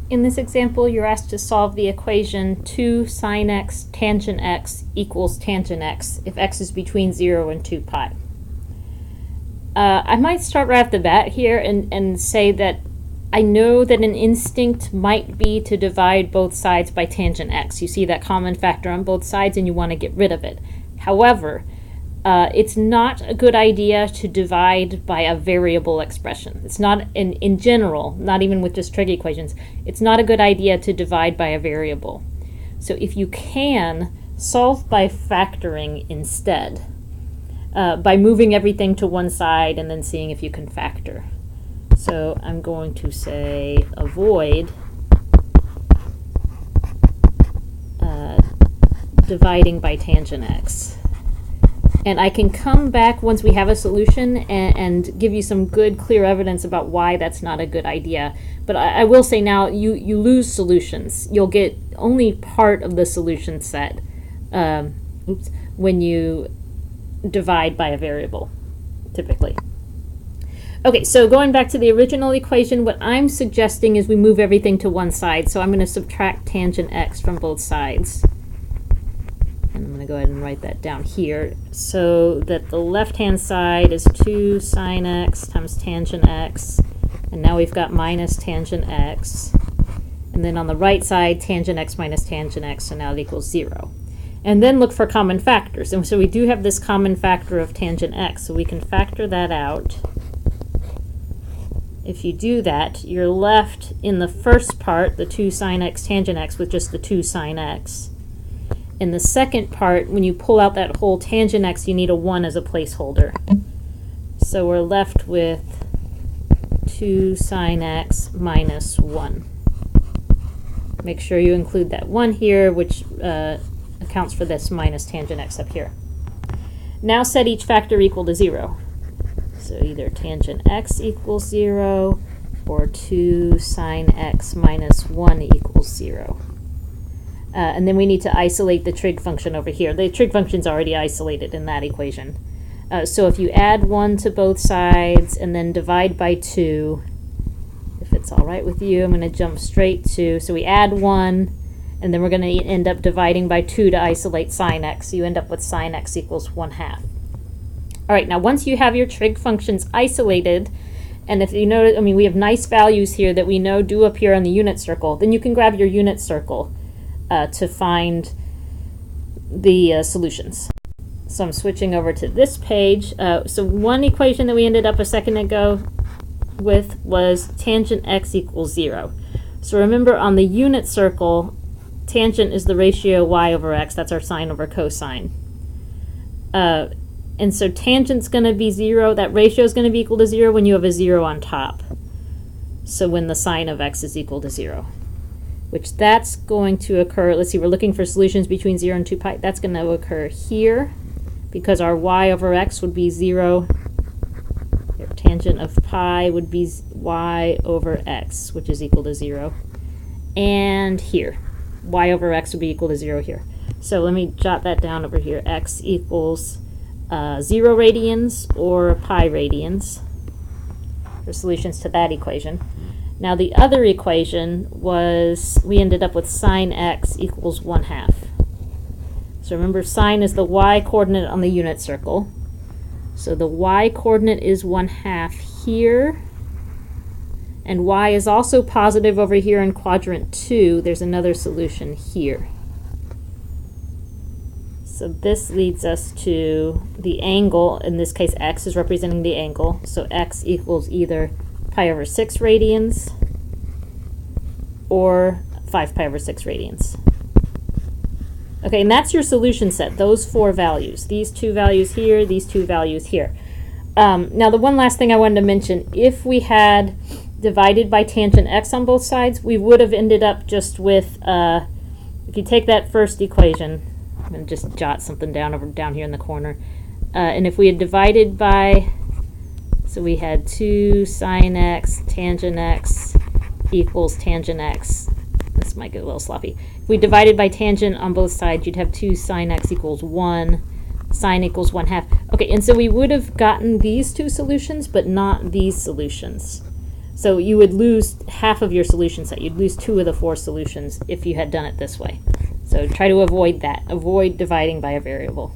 In this example, you're asked to solve the equation 2 sine x tangent x equals tangent x if x is between 0 and 2 pi. I might start right off the bat here and say that I know that an instinct might be to divide both sides by tangent x. You see that common factor on both sides and you want to get rid of it. However, it's not a good idea to divide by a variable expression. It's not, in general, not even with just trig equations, it's not a good idea to divide by a variable. So if you can, solve by factoring instead, by moving everything to one side and then seeing if you can factor. So I'm going to say avoid dividing by tangent x. And I can come back once we have a solution and give you some good, clear evidence about why that's not a good idea. But I will say now, you lose solutions. You'll get only part of the solution set when you divide by a variable, typically. Okay, so going back to the original equation, what I'm suggesting is we move everything to one side. So I'm going to subtract tangent x from both sides. And I'm going to go ahead and write that down here so that the left-hand side is 2 sine x times tangent x. And now we've got minus tangent x. And then on the right side, tangent x minus tangent x, so now it equals 0. And then look for common factors. And so we do have this common factor of tangent x, so we can factor that out. If you do that, you're left in the first part, the 2 sine x tangent x, with just the 2 sine x. In the second part, when you pull out that whole tangent x, you need a 1 as a placeholder. So we're left with 2 sine x minus 1. Make sure you include that 1 here, which accounts for this minus tangent x up here. Now set each factor equal to 0. So either tangent x equals 0 or 2 sine x minus 1 equals 0. And then we need to isolate the trig function over here. The trig function is already isolated in that equation. So if you add 1 to both sides and then divide by 2, if it's all right with you, I'm going to jump straight to, so we add 1, and then we're going to end up dividing by 2 to isolate sine x. So you end up with sine x equals 1/2. All right, now once you have your trig functions isolated, and if you notice, I mean, we have nice values here that we know do appear on the unit circle, then you can grab your unit circle to find the solutions. So I'm switching over to this page. So one equation that we ended up a second ago with was tangent x equals 0. So remember, on the unit circle, tangent is the ratio y over x. That's our sine over cosine. And so tangent's going to be 0. That ratio is going to be equal to 0 when you have a 0 on top. So when the sine of x is equal to 0. Which that's going to occur, let's see, we're looking for solutions between 0 and 2 pi. That's going to occur here because our y over x would be 0. Your tangent of pi would be y over x, which is equal to 0. And here, y over x would be equal to 0 here. So let me jot that down over here. X equals 0 radians or pi radians for solutions to that equation. Now the other equation was, we ended up with sine x equals 1/2. So remember, sine is the y coordinate on the unit circle. So the y coordinate is 1/2 here. And y is also positive over here in quadrant 2. There's another solution here. So this leads us to the angle. In this case, x is representing the angle. So x equals either pi over 6 radians or 5 pi over 6 radians. Okay, and that's your solution set, those 4 values. These 2 values here, these 2 values here. Now the one last thing I wanted to mention, if we had divided by tangent x on both sides, we would have ended up just with, if you take that first equation, I'm going to just jot something down here in the corner, and if we had divided by, so we had 2 sine x tangent x equals tangent x. This might get a little sloppy. If we divided by tangent on both sides, you'd have 2 sine x equals 1, sine equals 1/2. Okay, and so we would have gotten these 2 solutions, but not these solutions. So you would lose half of your solution set. You'd lose 2 of the 4 solutions if you had done it this way. So try to avoid that. Avoid dividing by a variable.